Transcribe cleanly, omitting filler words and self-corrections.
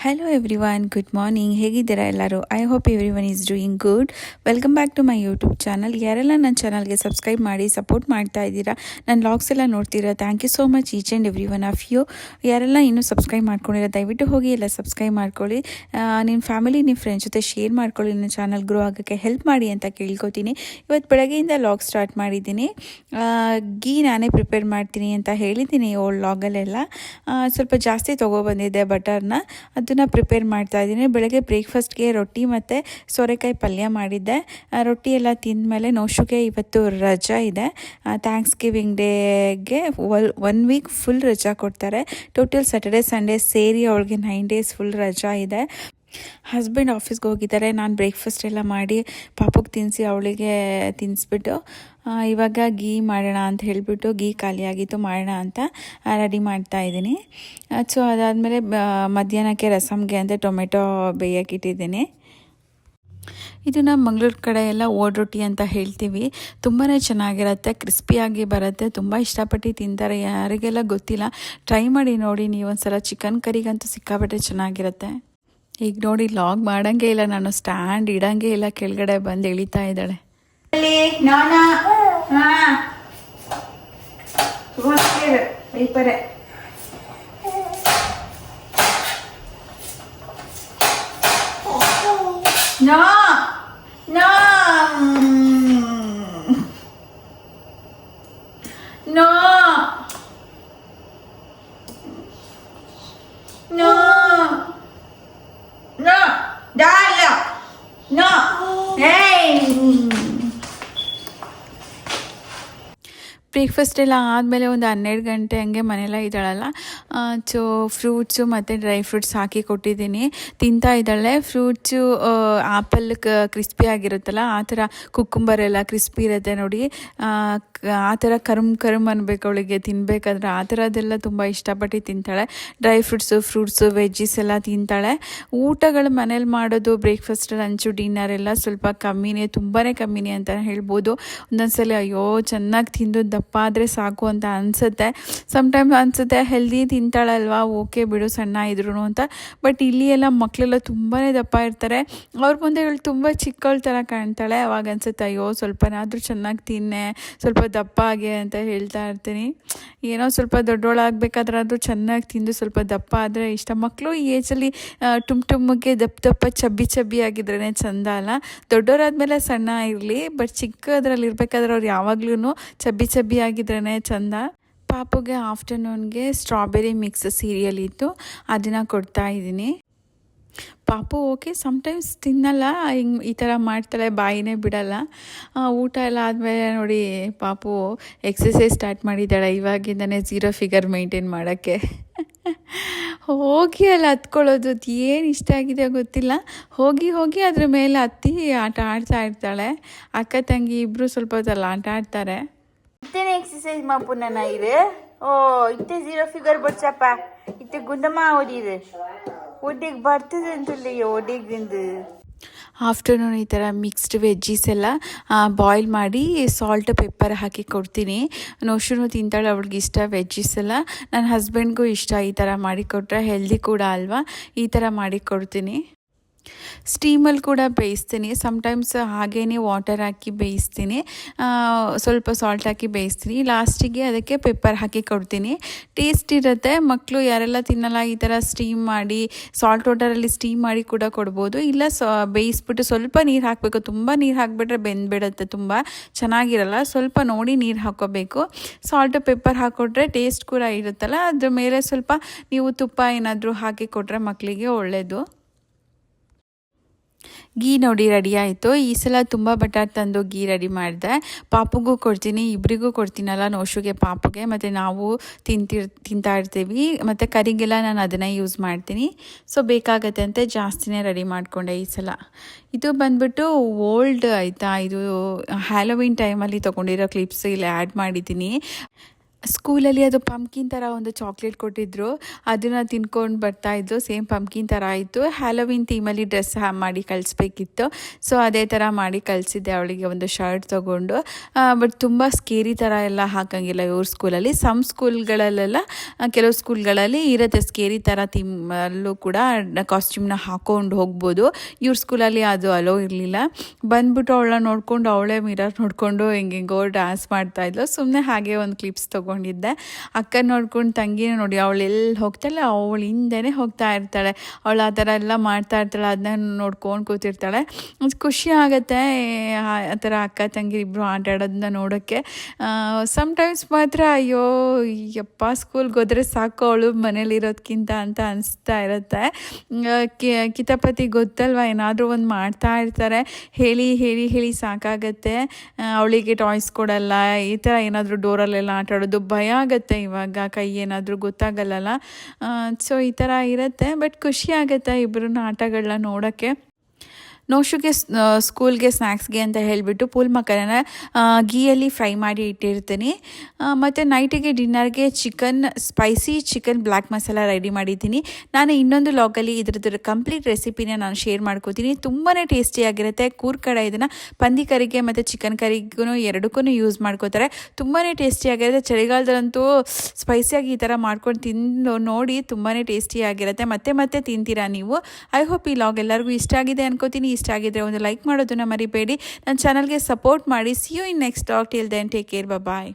Hello everyone, good morning. ಹೇಗಿದ್ದೀರಾ ಎಲ್ಲರೂ? I hope everyone is doing good. Welcome back to my YouTube channel. ಯಾರೆಲ್ಲ ನನ್ನ ಚಾನಲ್ಗೆ subscribe ಮಾಡಿ support ಮಾಡ್ತಾ ಇದ್ದೀರಾ, ನನ್ನ ವ್ಲಾಗ್ಸ್ ಎಲ್ಲ ನೋಡ್ತೀರಾ, thank you so much each and every one of you. ಯಾರೆಲ್ಲ ಇನ್ನೂ ಸಬ್ಸ್ಕ್ರೈಬ್ ಮಾಡ್ಕೊಂಡಿರೋ ದಯವಿಟ್ಟು ಹೋಗಿ ಎಲ್ಲ ಸಬ್ಸ್ಕ್ರೈಬ್ ಮಾಡ್ಕೊಳ್ಳಿ. ನಿಮ್ಮ ಫ್ಯಾಮಿಲಿ, ನಿಮ್ಮ ಫ್ರೆಂಡ್ಸ್ ಜೊತೆ ಶೇರ್ ಮಾಡ್ಕೊಳ್ಳಿ. ನನ್ನ ಚಾನಲ್ ಗ್ರೋ ಆಗೋಕ್ಕೆ ಹೆಲ್ಪ್ ಮಾಡಿ ಅಂತ ಕೇಳ್ಕೊತೀನಿ. ಇವತ್ತು ಬೆಳಗ್ಗೆಯಿಂದ ವ್ಲಾಗ್ ಸ್ಟಾರ್ಟ್ ಮಾಡಿದ್ದೀನಿ. ಗೀ ನಾನೇ ಪ್ರಿಪೇರ್ ಮಾಡ್ತೀನಿ ಅಂತ ಹೇಳಿದ್ದೀನಿ ಓಲ್ಡ್ ವ್ಲಾಗಲ್ಲೆಲ್ಲ. ಸ್ವಲ್ಪ ಜಾಸ್ತಿ ತೊಗೊಬಂದಿದ್ದೆ ಬಟರ್ನ, ಅದನ್ನು ಪ್ರಿಪೇರ್ ಮಾಡ್ತಾಯಿದ್ದೀನಿ. ಬೆಳಗ್ಗೆ ಬ್ರೇಕ್ಫಾಸ್ಟ್ಗೆ ರೊಟ್ಟಿ ಮತ್ತು ಸೋರೆಕಾಯಿ ಪಲ್ಯ ಮಾಡಿದ್ದೆ. ರೊಟ್ಟಿ ಎಲ್ಲ ತಿಂದಮೇಲೆ ನೋಶುಗೆ ಇವತ್ತು ರಜಾ ಇದೆ. ಥ್ಯಾಂಕ್ಸ್ ಗಿವಿಂಗ್ ಡೇಗೆ 1 ವೀಕ್ ಫುಲ್ ರಜಾ ಕೊಡ್ತಾರೆ. ಟೋಟಲ್ ಸ್ಯಾಟರ್ಡೆ ಸಂಡೇ ಸೇರಿ ಅವಳಿಗೆ 9 ಡೇಸ್ ಫುಲ್ ರಜಾ ಇದೆ. ಹಸ್ಬೆಂಡ್ ಆಫೀಸ್ಗೆ ಹೋಗಿದ್ದಾರೆ. ನಾನು ಬ್ರೇಕ್ಫಾಸ್ಟ್ ಎಲ್ಲ ಮಾಡಿ ಪಾಪುಗೆ ತಿನ್ನಿಸಿ ಅವಳಿಗೆ ತಿನ್ನಿಸ್ಬಿಟ್ಟು ಇವಾಗ ಗೀ ಮಾಡೋಣ ಅಂತ ಹೇಳಿಬಿಟ್ಟು, ಗೀ ಖಾಲಿಯಾಗಿತ್ತು ಮಾಡೋಣ ಅಂತ ರೆಡಿ ಮಾಡ್ತಾಯಿದ್ದೀನಿ. ಸೊ ಅದಾದಮೇಲೆ ಮಧ್ಯಾಹ್ನಕ್ಕೆ ರಸಮ್ಗೆ ಅಂತ ಟೊಮೆಟೊ ಬೇಯೋಕ್ಕಿಟ್ಟಿದ್ದೀನಿ. ಇದು ನಮ್ಮ ಮಂಗಳೂರು ಕಡೆ ಎಲ್ಲ ಓಡ್ ರೊಟ್ಟಿ ಅಂತ ಹೇಳ್ತೀವಿ. ತುಂಬಾ ಚೆನ್ನಾಗಿರುತ್ತೆ, ಕ್ರಿಸ್ಪಿಯಾಗಿ ಬರುತ್ತೆ, ತುಂಬ ಇಷ್ಟಪಟ್ಟು ತಿಂತಾರೆ. ಯಾರಿಗೆಲ್ಲ ಗೊತ್ತಿಲ್ಲ, ಟ್ರೈ ಮಾಡಿ ನೋಡಿ ನೀವು ಒಂದ್ಸಲ. ಚಿಕನ್ ಕರಿಗಂತೂ ಸಿಕ್ಕಾಪಟ್ಟೆ ಚೆನ್ನಾಗಿರುತ್ತೆ. ಈಗ ನೋಡಿ ಲಾಗ್ ಮಾಡಂಗೆ ಇಲ್ಲ, ನಾನು ಸ್ಟ್ಯಾಂಡ್ ಇಡಂಗೆ ಇಲ್ಲ, ಕೆಳಗಡೆ ಬಂದು ಎಳಿತಾ ಇದ್ದಾಳೆ. ಬ್ರೇಕ್ಫಾಸ್ಟ್ ಎಲ್ಲ ಆದಮೇಲೆ ಒಂದು 12 ಗಂಟೆ ಹಂಗೆ ಮನೆಯೆಲ್ಲ ಇದ್ದಾಳಲ್ಲ, ಸೊ ಫ್ರೂಟ್ಸು ಮತ್ತು ಡ್ರೈ ಫ್ರೂಟ್ಸ್ ಹಾಕಿ ಕೊಟ್ಟಿದ್ದೀನಿ. ತಿಂತಾ ಇದ್ದಾಳೆ. ಫ್ರೂಟ್ಸು ಆ್ಯಪಲ್ ಕ್ರಿಸ್ಪಿ ಆಗಿರುತ್ತಲ್ಲ, ಆ ಥರ ಕುಕ್ಕುಂಬರ್ ಎಲ್ಲ ಕ್ರಿಸ್ಪಿ ಇರುತ್ತೆ ನೋಡಿ, ಆ ಥರ ಕರುಮ್ ಅನ್ಬೇಕು ಅವಳಿಗೆ ತಿನ್ನಬೇಕಾದ್ರೆ. ಆ ಥರದ್ದೆಲ್ಲ ತುಂಬ ಇಷ್ಟಪಟ್ಟು ತಿಂತಾಳೆ. ಡ್ರೈ ಫ್ರೂಟ್ಸು ವೆಜ್ಜೀಸ್ ಎಲ್ಲ ತಿಂತಾಳೆ. ಊಟಗಳು ಮನೇಲಿ ಮಾಡೋದು ಬ್ರೇಕ್ಫಾಸ್ಟ್, ಲಂಚು, ಡಿನ್ನರ್ ಎಲ್ಲ ಸ್ವಲ್ಪ ಕಮ್ಮಿನೇ, ತುಂಬಾ ಕಮ್ಮಿನೇ ಅಂತ ಹೇಳ್ಬೋದು. ಒಂದೊಂದ್ಸಲ ಅಯ್ಯೋ ಚೆನ್ನಾಗಿ ತಿಂದು ದಪ್ಪ ಆದರೆ ಸಾಕು ಅಂತ ಅನಿಸುತ್ತೆ. ಸಮ್ಟೈಮ್ ಅನಿಸುತ್ತೆ ಹೆಲ್ದಿ ತಿಂತಾಳಲ್ವಾ, ಓಕೆ ಬಿಡು ಸಣ್ಣ ಇದ್ರು ಅಂತ. ಬಟ್ ಇಲ್ಲಿ ಎಲ್ಲ ಮಕ್ಕಳೆಲ್ಲ ತುಂಬಾ ದಪ್ಪ ಇರ್ತಾರೆ. ಅವ್ರ ಮುಂದೆ ಇವಳು ತುಂಬ ಚಿಕ್ಕವಳ ಥರ ಕಾಣ್ತಾಳೆ. ಅವಾಗ ಅನಿಸುತ್ತೆ ಅಯ್ಯೋ ಸ್ವಲ್ಪನಾದರೂ ಚೆನ್ನಾಗಿ ತಿನ್ನೆ, ಸ್ವಲ್ಪ ದಪ್ಪ ಆಗಿ ಅಂತ ಹೇಳ್ತಾ ಇರ್ತೀನಿ. ಏನೋ ಸ್ವಲ್ಪ ದೊಡ್ಡೋಳಾಗಬೇಕಾದ್ರೆ ಅದು ಚೆನ್ನಾಗಿ ತಿಂದು ಸ್ವಲ್ಪ ದಪ್ಪ ಆದರೆ ಇಷ್ಟ. ಮಕ್ಕಳು ಈ ಏಜಲ್ಲಿ ಟುಮ್ಗೆ ದಪ್ಪ ಚಬ್ಬಿ ಆಗಿದ್ರೇ ಚಂದ ಅಲ್ಲ. ದೊಡ್ಡವರಾದ್ಮೇಲೆ ಸಣ್ಣ ಇರಲಿ, ಬಟ್ ಚಿಕ್ಕದ್ರಲ್ಲಿ ಇರಬೇಕಾದ್ರೆ ಅವ್ರು ಯಾವಾಗ್ಲೂ ಚಬ್ಬಿ ಆಗಿದ್ರೇ ಚಂದ. ಪಾಪುಗೆ ಆಫ್ಟರ್ನೂನ್ಗೆ ಸ್ಟ್ರಾಬೆರಿ ಮಿಕ್ಸ್ ಸೀರಿಯಲ್ ಇತ್ತು, ಅದನ್ನು ಕೊಡ್ತಾ ಇದ್ದೀನಿ. ಪಾಪು ಓಕೆ ಸಮ್ಟೈಮ್ಸ್ ತಿನ್ನಲ್ಲ, ಹಿಂಗೆ ಈ ಥರ ಮಾಡ್ತಾಳೆ, ಬಾಯಿನೇ ಬಿಡಲ್ಲ. ಊಟ ಎಲ್ಲ ಆದಮೇಲೆ ನೋಡಿ ಪಾಪು ಎಕ್ಸಸೈಸ್ ಸ್ಟಾರ್ಟ್ ಮಾಡಿದ್ದಾಳೆ ಇವಾಗಿಂದನೇ, 0 ಫಿಗರ್ ಮೇಂಟೈನ್ ಮಾಡೋಕ್ಕೆ. ಹೋಗಿ ಅಲ್ಲಿ ಹತ್ಕೊಳ್ಳೋದು ಏನು ಇಷ್ಟ ಆಗಿದೆ ಗೊತ್ತಿಲ್ಲ. ಹೋಗಿ ಅದ್ರ ಮೇಲೆ ಹತ್ತಿ ಆಟ ಆಡ್ತಾ ಇರ್ತಾಳೆ. ಅಕ್ಕ ತಂಗಿ ಇಬ್ಬರು ಸ್ವಲ್ಪ ಹೊತ್ತಲ್ಲಿ ಆಟ ಆಡ್ತಾರೆ. ಇತ್ತೇನೆ ಎಕ್ಸಸೈಸ್ ಮಾಪುನ ಇದು. ಓ ಇತ್ತೆ 0 ಫಿಗರ್ ಬರ್ಸಪ್ಪ, ಇತ್ತೆ ಗುಂಡಮ್ಮ ಓದಿದೆ, ಒಡ್ಡಿಗೆ ಬರ್ತದೆ ಅಂತಲ್ಲ ಒಡ್ಡಿಗಿಂದು. ಆಫ್ಟರ್ನೂನ್ ಈ ಥರ ಮಿಕ್ಸ್ಡ್ ವೆಜ್ಜೀಸ್ ಎಲ್ಲ ಬಾಯ್ಲ್ ಮಾಡಿ ಸಾಲ್ಟ್ ಪೆಪ್ಪರ್ ಹಾಕಿ ಕೊಡ್ತೀನಿ. ನೋಶುನು ತಿಂತಾಳೆ, ಅವಳಿಗೆ ಇಷ್ಟ ವೆಜ್ಜೀಸ್ ಎಲ್ಲ. ನನ್ನ ಹಸ್ಬೆಂಡ್ಗೂ ಇಷ್ಟ ಈ ಥರ ಮಾಡಿಕೊಟ್ರೆ, ಹೆಲ್ದಿ ಕೂಡ ಅಲ್ವಾ, ಈ ಥರ ಮಾಡಿಕೊಡ್ತೀನಿ. ಸ್ಟೀಮಲ್ಲಿ ಕೂಡ ಬೇಯಿಸ್ತೀನಿ, ಸಮ್ಟೈಮ್ಸ್ ಹಾಗೇ ವಾಟರ್ ಹಾಕಿ ಬೇಯಿಸ್ತೀನಿ, ಸ್ವಲ್ಪ ಸಾಲ್ಟ್ ಹಾಕಿ ಬೇಯಿಸ್ತೀನಿ. ಲಾಸ್ಟಿಗೆ ಅದಕ್ಕೆ ಪೆಪ್ಪರ್ ಹಾಕಿ ಕೊಡ್ತೀನಿ. ಟೇಸ್ಟ್ ಇರುತ್ತೆ. ಮಕ್ಕಳು ಯಾರೆಲ್ಲ ತಿನ್ನಲ್ಲ ಈ ಥರ ಸ್ಟೀಮ್ ಮಾಡಿ, ಸಾಲ್ಟ್ ವಾಟರಲ್ಲಿ ಸ್ಟೀಮ್ ಮಾಡಿ ಕೂಡ ಕೊಡ್ಬೋದು. ಇಲ್ಲ ಬೇಯಿಸ್ಬಿಟ್ಟು ಸ್ವಲ್ಪ ನೀರು ಹಾಕಬೇಕು. ತುಂಬ ನೀರು ಹಾಕಿಬಿಟ್ರೆ ಬೆಂದ್ಬಿಡುತ್ತೆ, ತುಂಬ ಚೆನ್ನಾಗಿರಲ್ಲ. ಸ್ವಲ್ಪ ನೋಡಿ ನೀರು ಹಾಕೋಬೇಕು. ಸಾಲ್ಟು ಪೆಪ್ಪರ್ ಹಾಕ್ಕೊಟ್ರೆ ಟೇಸ್ಟ್ ಕೂಡ ಇರುತ್ತಲ್ಲ. ಅದ್ರ ಮೇಲೆ ಸ್ವಲ್ಪ ನೀವು ತುಪ್ಪ ಏನಾದರೂ ಹಾಕಿ ಕೊಟ್ಟರೆ ಮಕ್ಕಳಿಗೆ ಒಳ್ಳೆಯದು. ಗೀ ನೋಡಿ ರೆಡಿ ಆಯಿತು. ಈ ಸಲ ತುಂಬ ಬಟಾಟ್ ತಂದು ಗೀ ರೆಡಿ ಮಾಡಿದೆ. ಪಾಪುಗೂ ಕೊಡ್ತೀನಿ, ಇಬ್ಬರಿಗೂ ಕೊಡ್ತೀನಲ್ಲ, ನೋಶುಗೆ ಪಾಪುಗೆ, ಮತ್ತು ನಾವು ತಿಂತಾ ಇರ್ತೀವಿ. ಮತ್ತು ಕರಿಗೆಲ್ಲ ನಾನು ಅದನ್ನೇ ಯೂಸ್ ಮಾಡ್ತೀನಿ. ಸೊ ಬೇಕಾಗತ್ತೆ ಅಂತ ಜಾಸ್ತಿನೇ ರೆಡಿ ಮಾಡಿಕೊಂಡೆ ಈ ಸಲ. ಇದು ಬಂದ್ಬಿಟ್ಟು ಓಲ್ಡ್ ಆಯಿತಾ, ಇದು ಹ್ಯಾಲೋವಿನ್ ಟೈಮಲ್ಲಿ ತೊಗೊಂಡಿರೋ ಕ್ಲಿಪ್ಸ್ ಇಲ್ಲಿ ಆ್ಯಡ್ ಮಾಡಿದ್ದೀನಿ. ಸ್ಕೂಲಲ್ಲಿ ಅದು ಪಂಪ್ಕಿನ್ ಥರ ಒಂದು ಚಾಕ್ಲೇಟ್ ಕೊಟ್ಟಿದ್ದರು, ಅದನ್ನು ತಿನ್ಕೊಂಡು ಬರ್ತಾಯಿದ್ರು. ಸೇಮ್ ಪಂಪ್ಕಿನ್ ಥರ ಆಯಿತು. ಹ್ಯಾಲೋವಿನ್ ಥೀಮಲ್ಲಿ ಡ್ರೆಸ್ ಮಾಡಿ ಕಳಿಸ್ಬೇಕಿತ್ತು. ಸೊ ಅದೇ ಥರ ಮಾಡಿ ಕಳಿಸಿದ್ದೆ ಅವಳಿಗೆ, ಒಂದು ಶರ್ಟ್ ತೊಗೊಂಡು. ಬಟ್ ತುಂಬ ಸ್ಕೇರಿ ಥರ ಎಲ್ಲ ಹಾಕಂಗಿಲ್ಲ ಇವ್ರ ಸ್ಕೂಲಲ್ಲಿ. ಸಮ್ ಸ್ಕೂಲ್ಗಳಲ್ಲೆಲ್ಲ, ಕೆಲವು ಸ್ಕೂಲ್ಗಳಲ್ಲಿ ಇರುತ್ತೆ ಸ್ಕೇರಿ ಥರ ಥೀಮಲ್ಲೂ ಕೂಡ ಕಾಸ್ಟ್ಯೂಮ್ನ ಹಾಕ್ಕೊಂಡು ಹೋಗ್ಬೋದು. ಇವ್ರ ಸ್ಕೂಲಲ್ಲಿ ಅದು ಅಲೋ ಇರಲಿಲ್ಲ. ಬಂದ್ಬಿಟ್ಟು ಅವಳನ್ನ ನೋಡಿಕೊಂಡು ಅವಳೇ ಮಿರರ್ ನೋಡಿಕೊಂಡು ಹೆಂಗೆಂಗೋ ಡ್ಯಾನ್ಸ್ ಮಾಡ್ತಾಯಿದ್ಲು. ಸುಮ್ಮನೆ ಹಾಗೆ ಒಂದು ಕ್ಲಿಪ್ಸ್ ತೊಗೊಂಡಿದ್ದೆ. ಅಕ್ಕ ನೋಡ್ಕೊಂಡು ತಂಗಿನ ನೋಡಿ ಅವಳು ಎಲ್ಲಿ ಹೋಗ್ತಾಳೆ ಅವಳು ಹಿಂದೆನೇ ಹೋಗ್ತಾ ಇರ್ತಾಳೆ. ಅವಳು ಆ ಥರ ಎಲ್ಲ ಮಾಡ್ತಾ ಇರ್ತಾಳೆ, ಅದನ್ನ ನೋಡ್ಕೊಂಡು ಕೂತಿರ್ತಾಳೆ. ಖುಷಿ ಆಗುತ್ತೆ ಆ ಥರ ಅಕ್ಕ ತಂಗಿ ಇಬ್ಬರು ಆಟ ಆಡೋದನ್ನ ನೋಡೋಕ್ಕೆ. ಸಮ್ಟೈಮ್ಸ್ ಮಾತ್ರ ಅಯ್ಯೋ ಯಪ್ಪ ಸ್ಕೂಲ್ಗೆ ಹೋದರೆ ಸಾಕು ಅವಳು ಮನೇಲಿರೋದಕ್ಕಿಂತ ಅಂತ ಅನಿಸ್ತಾ ಇರುತ್ತೆ. ಕಿತಾಪತಿ ಗೊತ್ತಲ್ವ, ಏನಾದರೂ ಒಂದು ಮಾಡ್ತಾ ಇರ್ತಾರೆ, ಹೇಳಿ ಹೇಳಿ ಹೇಳಿ ಸಾಕಾಗತ್ತೆ. ಅವಳಿಗೆ ಟಾಯ್ಸ್ ಕೊಡಲ್ಲ, ಈ ಥರ ಏನಾದರೂ ಡೋರಲ್ಲೆಲ್ಲ ಆಟ ಆಡೋದು ಭಯ ಆಗುತ್ತೆ. ಇವಾಗ ಕೈ ಏನಾದರೂ ಗೊತ್ತಾಗಲ್ಲ. ಸೊ ಈ ಥರ ಇರುತ್ತೆ. ಬಟ್ ಖುಷಿ ಆಗುತ್ತೆ ಇಬ್ಬರನ್ನ ಆಟಗಳನ್ನ ನೋಡೋಕ್ಕೆ. ನೋಶುಗೆ ಸ್ಕೂಲ್ಗೆ ಸ್ನ್ಯಾಕ್ಸ್ಗೆ ಅಂತ ಹೇಳಿಬಿಟ್ಟು ಪೂಲ್ ಮಕ್ಕಳನ್ನ ಗೀಯಲ್ಲಿ ಫ್ರೈ ಮಾಡಿ ಇಟ್ಟಿರ್ತೀನಿ. ಮತ್ತು ನೈಟಿಗೆ ಡಿನ್ನರ್ಗೆ spicy chicken black masala ready ಮಾಡಿದ್ದೀನಿ. ನಾನು ಇನ್ನೊಂದು ಲಾಗಲ್ಲಿ ಇದ್ರದ್ದು ಕಂಪ್ಲೀಟ್ ರೆಸಿಪಿನ ನಾನು ಶೇರ್ ಮಾಡ್ಕೋತೀನಿ. ತುಂಬಾ ಟೇಸ್ಟಿಯಾಗಿರುತ್ತೆ. ಕೂರ್ ಕಡೆ ಇದನ್ನು ಪಂದಿ ಕರಿಗೆ ಮತ್ತು ಚಿಕನ್ ಕರಿಗೂ ಎರಡಕ್ಕೂ ಯೂಸ್ ಮಾಡ್ಕೋತಾರೆ. ತುಂಬಾ ಟೇಸ್ಟಿಯಾಗಿರುತ್ತೆ. ಚಳಿಗಾಲದಲ್ಲಂತೂ ಸ್ಪೈಸಿಯಾಗಿ ಈ ಥರ ಮಾಡ್ಕೊಂಡು ತಿಂದು ನೋಡಿ, ತುಂಬಾ ಟೇಸ್ಟಿಯಾಗಿರುತ್ತೆ. ಮತ್ತೆ ತಿಂತೀರಾ ನೀವು. ಐ ಹೋಪ್ ಈ ಲಾಗ್ ಎಲ್ಲರಿಗೂ ಇಷ್ಟ ಆಗಿದೆ ಅನ್ಕೋತೀನಿ. ಇಷ್ಟ ಆಗಿದ್ರೆ ಒಂದು ಲೈಕ್ ಮಾಡೋದನ್ನ ಮರಿಬೇಡಿ. ನನ್ನ ಚಾನಲ್ಗೆ ಸಪೋರ್ಟ್ ಮಾಡಿ. See you in next talk. Till then take care. Bye.